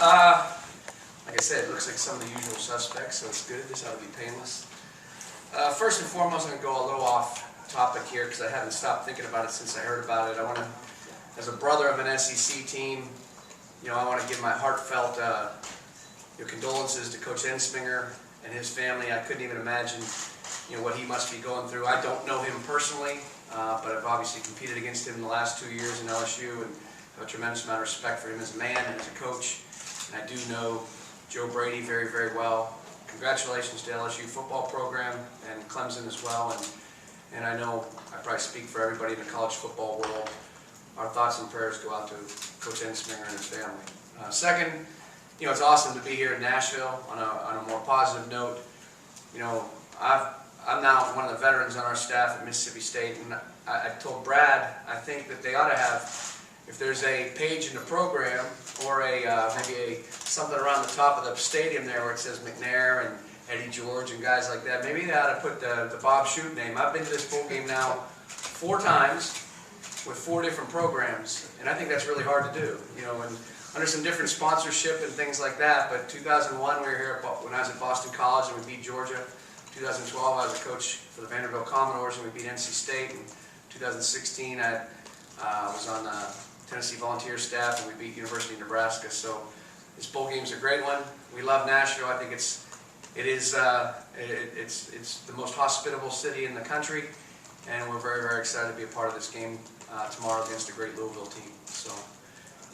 Like I said, it looks like some of the usual suspects, so it's good. This ought to be painless. First and foremost, I'm going to go a little off topic here because I haven't stopped thinking about it since I heard about it. I want to, as a brother of an SEC team, I want to give my heartfelt condolences to Coach Ensminger and his family. I couldn't even imagine, what he must be going through. I don't know him personally, but I've obviously competed against him in the last 2 years in LSU and have a tremendous amount of respect for him as a man and as a coach. And I do know Joe Brady very, very well. Congratulations to LSU football program and Clemson as well. And I know I probably speak for everybody in the college football world. Our thoughts and prayers go out to Coach Ensminger and his family. Second, it's awesome to be here in Nashville. On a more positive note, I'm now one of the veterans on our staff at Mississippi State, and I told Brad I think that they ought to have, if there's a page in the program or maybe something around the top of the stadium there where it says McNair and Eddie George and guys like that, maybe they ought to put the Bob Shoop name. I've been to this bowl game now 4 times with 4 different programs, and I think that's really hard to do. And under some different sponsorship and things like that. But 2001, we were here when I was at Boston College and we beat Georgia. 2012, I was a coach for the Vanderbilt Commodores and we beat NC State. In 2016, I was on the Tennessee Volunteer staff and we beat University of Nebraska. So this bowl game's a great one. We love Nashville. I think it's the most hospitable city in the country, and we're very, very excited to be a part of this game tomorrow against a great Louisville team. So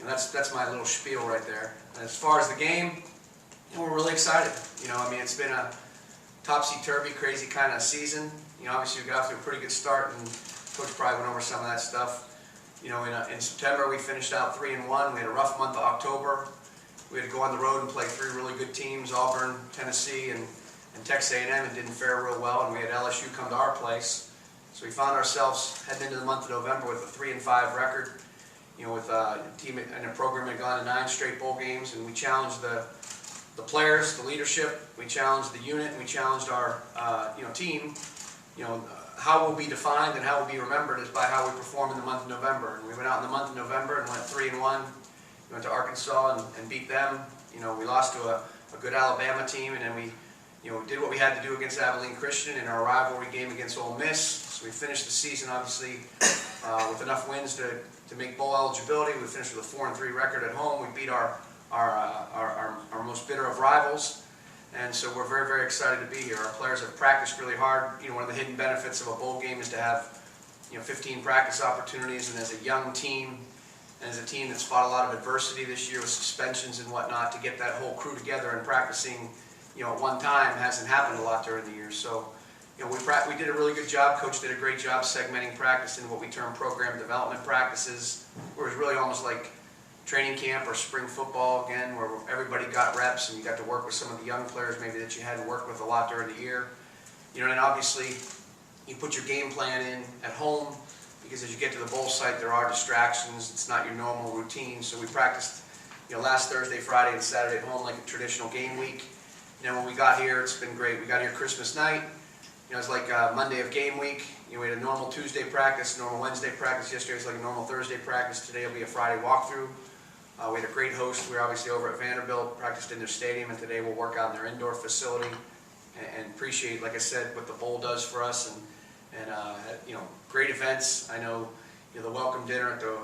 that's my little spiel right there. And as far as the game, we're really excited. It's been a topsy-turvy, crazy kind of season. Obviously we got off to a pretty good start, and Coach probably went over some of that stuff. In September we finished out 3-1. We had a rough month of October. We had to go on the road and play 3 really good teams, Auburn, Tennessee, and Texas A&M, and didn't fare real well. And we had LSU come to our place. So we found ourselves heading into the month of November with a 3-5 record. With a team and a program that had gone to 9 straight bowl games, and we challenged the players, the leadership, we challenged the unit, and we challenged our team. How we'll be defined and how we'll be remembered is by how we perform in the month of November. And we went out in the month of November and went 3-1. We went to Arkansas and beat them. We lost to a good Alabama team, and then we did what we had to do against Abilene Christian in our rivalry game against Ole Miss. So we finished the season obviously with enough wins to make bowl eligibility. We finished with a 4-3 record at home. We beat our most bitter of rivals. And so we're very, very excited to be here. Our players have practiced really hard. One of the hidden benefits of a bowl game is to have 15 practice opportunities, and as a young team, and as a team that's fought a lot of adversity this year with suspensions and whatnot, to get that whole crew together and practicing at one time hasn't happened a lot during the year. So we did a really good job. Coach did a great job segmenting practice into what we term program development practices, where it was really almost like training camp or spring football again, where everybody got reps and you got to work with some of the young players maybe that you hadn't worked with a lot during the year. And obviously you put your game plan in at home, because as you get to the bowl site there are distractions. It's not your normal routine. So we practiced last Thursday, Friday, and Saturday at home like a traditional game week. When we got here, it's been great. We got here Christmas night. It's like Monday of game week. We had a normal Tuesday practice, normal Wednesday practice. Yesterday was like a normal Thursday practice. Today will be a Friday walkthrough. We had a great host. We were obviously over at Vanderbilt, practiced in their stadium, and today we'll work out in their indoor facility and appreciate, like I said, what the bowl does for us, and great events. I know the welcome dinner at the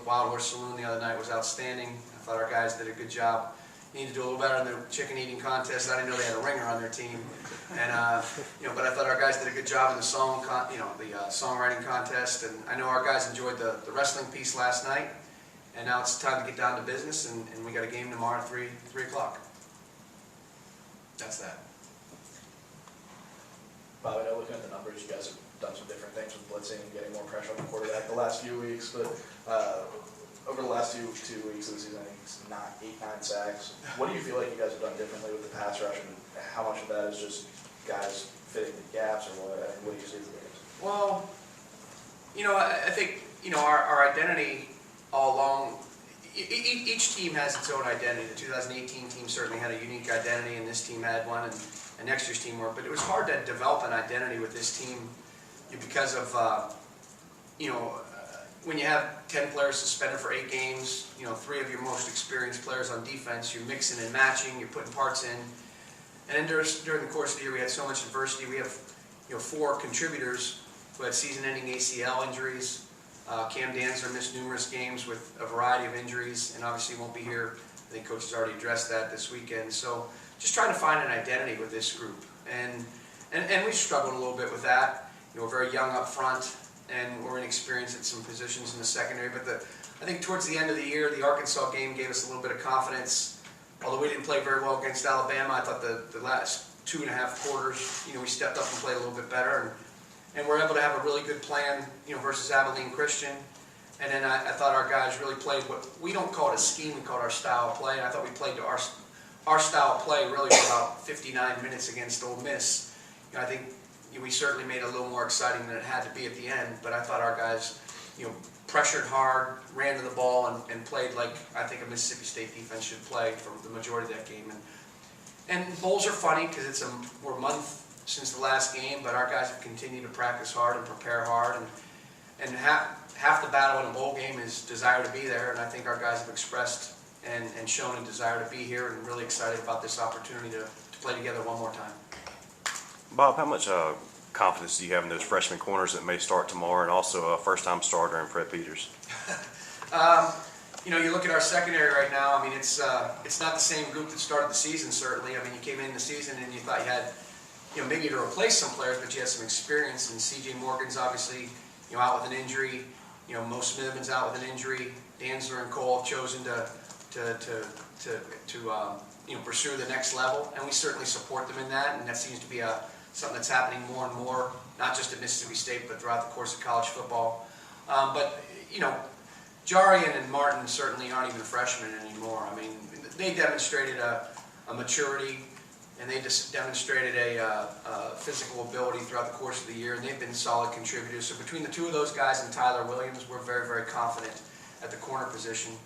Wild Horse Saloon the other night was outstanding. I thought our guys did a good job. Need to do a little better in the chicken eating contest. I didn't know they had a ringer on their team, and but I thought our guys did a good job in the songwriting contest. And I know our guys enjoyed the wrestling piece last night. And now it's time to get down to business, and we got a game tomorrow at 3 o'clock. That's that. Bob, I know looking at the numbers, you guys have done some different things with blitzing and getting more pressure on the quarterback the last few weeks, but over the last 2 weeks of the season, I think it's 8-9 sacks. What do you feel like you guys have done differently with the pass rush, and how much of that is just guys fitting the gaps, or what? What do you see as the biggest? Well, I think our identity all along, each team has its own identity. The 2018 team certainly had a unique identity, and this team had one, and next year's team were. But it was hard to develop an identity with this team because of when you have 10 players suspended for 8 games, 3 of your most experienced players on defense, you're mixing and matching, you're putting parts in. And then during the course of the year, we had so much adversity. We have 4 contributors who had season-ending ACL injuries. Cam Danzer missed numerous games with a variety of injuries, and obviously won't be here. I think Coach has already addressed that this weekend. So just trying to find an identity with this group. And we struggled a little bit with that. We're very young up front, and we're inexperienced at some positions in the secondary. But I think towards the end of the year, the Arkansas game gave us a little bit of confidence. Although we didn't play very well against Alabama, I thought the last 2.5 quarters, we stepped up and played a little bit better. And we're able to have a really good plan, versus Abilene Christian. And then I thought our guys really played what we don't call it a scheme, we call it our style of play. And I thought we played to our style of play really for about 59 minutes against Ole Miss. I think we certainly made it a little more exciting than it had to be at the end. But I thought our guys, pressured hard, ran to the ball, and played like I think a Mississippi State defense should play for the majority of that game. And bowls are funny because we're a month since the last game, but our guys have continued to practice hard and prepare hard. And half the battle in a bowl game is desire to be there, and I think our guys have expressed and shown a desire to be here, and really excited about this opportunity to play together one more time. Bob, how much confidence do you have in those freshman corners that may start tomorrow, and also a first-time starter in Fred Peters? You look at our secondary right now. I mean, it's not the same group that started the season. Certainly, I mean, you came in the season and you thought you had, maybe to replace some players, but you had some experience. And C.J. Morgan's obviously, out with an injury. Mo Smithman's out with an injury. Danzler and Cole have chosen to pursue the next level, and we certainly support them in that. And that seems to be something that's happening more and more, not just at Mississippi State, but throughout the course of college football. But Jarian and Martin certainly aren't even freshmen anymore. I mean, they demonstrated a maturity, and they just demonstrated a physical ability throughout the course of the year, and they've been solid contributors. So between the 2 of those guys and Tyler Williams, we're very, very confident at the corner position.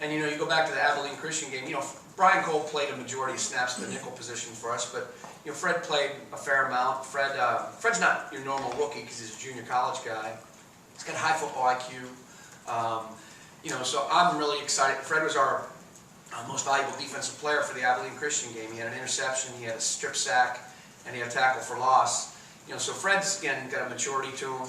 And you go back to the Abilene Christian game. Brian Cole played a majority of snaps at the nickel position for us, but Fred played a fair amount. Fred's not your normal rookie because he's a junior college guy. He's got high football IQ. So I'm really excited. Fred was our most valuable defensive player for the Abilene Christian game. He had an interception, he had a strip sack, and he had a tackle for loss. So Fred's, again, got a maturity to him.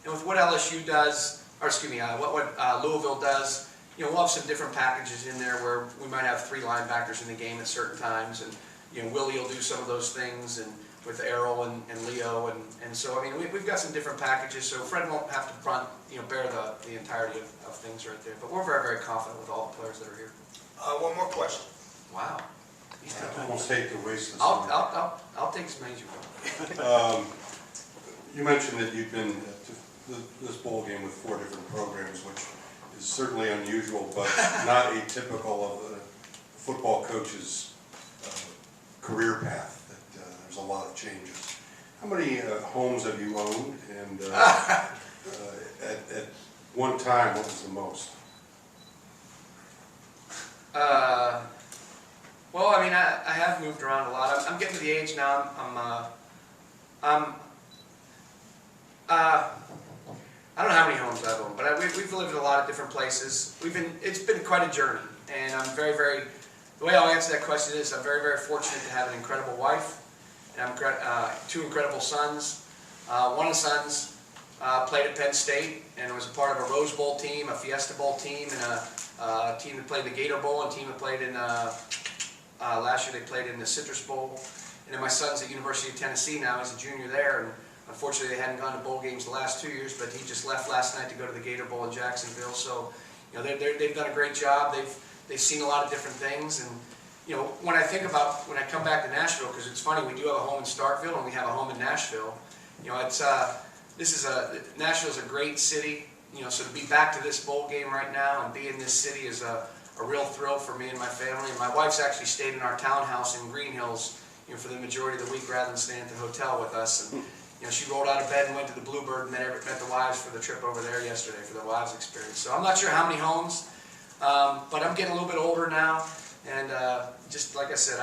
And with what LSU does, what Louisville does, we'll have some different packages in there where we might have 3 linebackers in the game at certain times, and Willie will do some of those things, and with Errol and Leo, and so I mean we've got some different packages, so Fred won't have to bear the entirety of things right there. But we're very, very confident with all the players that are here. One more question. Wow. I almost hate to waste this. I'll take as many as you want. You mentioned that you've been at this bowl game with 4 different programs, which is certainly unusual, but not atypical of a football coach's career path. That there's a lot of changes. How many homes have you owned? And at one time, what was the most? Well, I mean, I have moved around a lot. I'm getting to the age now. I don't know how many homes I've owned, but we've lived in a lot of different places. It's been quite a journey, and I'm very, very. The way I'll answer that question is, I'm very, very fortunate to have an incredible wife, and I'm 2 incredible sons. One of the sons played at Penn State and was a part of a Rose Bowl team, a Fiesta Bowl team, and a team that played the Gator Bowl, and a team that played in last year they played in the Citrus Bowl. And then my son's at University of Tennessee now. He's a junior there, and unfortunately they hadn't gone to bowl games the last 2 years, but he just left last night to go to the Gator Bowl in Jacksonville. So, they've done a great job. They've seen a lot of different things, and when I think about when I come back to Nashville, because it's funny, we do have a home in Starkville and we have a home in Nashville. Nashville's a great city. So to be back to this bowl game right now and be in this city is a real thrill for me and my family. And my wife's actually stayed in our townhouse in Green Hills, for the majority of the week rather than staying at the hotel with us. And she rolled out of bed and went to the Bluebird and met the wives for the trip over there yesterday for the wives experience. So I'm not sure how many homes, but I'm getting a little bit older now, and just like I said,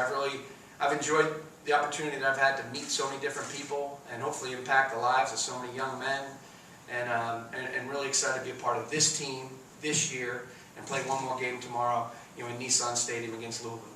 I've enjoyed the opportunity that I've had to meet so many different people and hopefully impact the lives of so many young men. and really excited to be a part of this team this year and play one more game tomorrow, in Nissan Stadium against Louisville.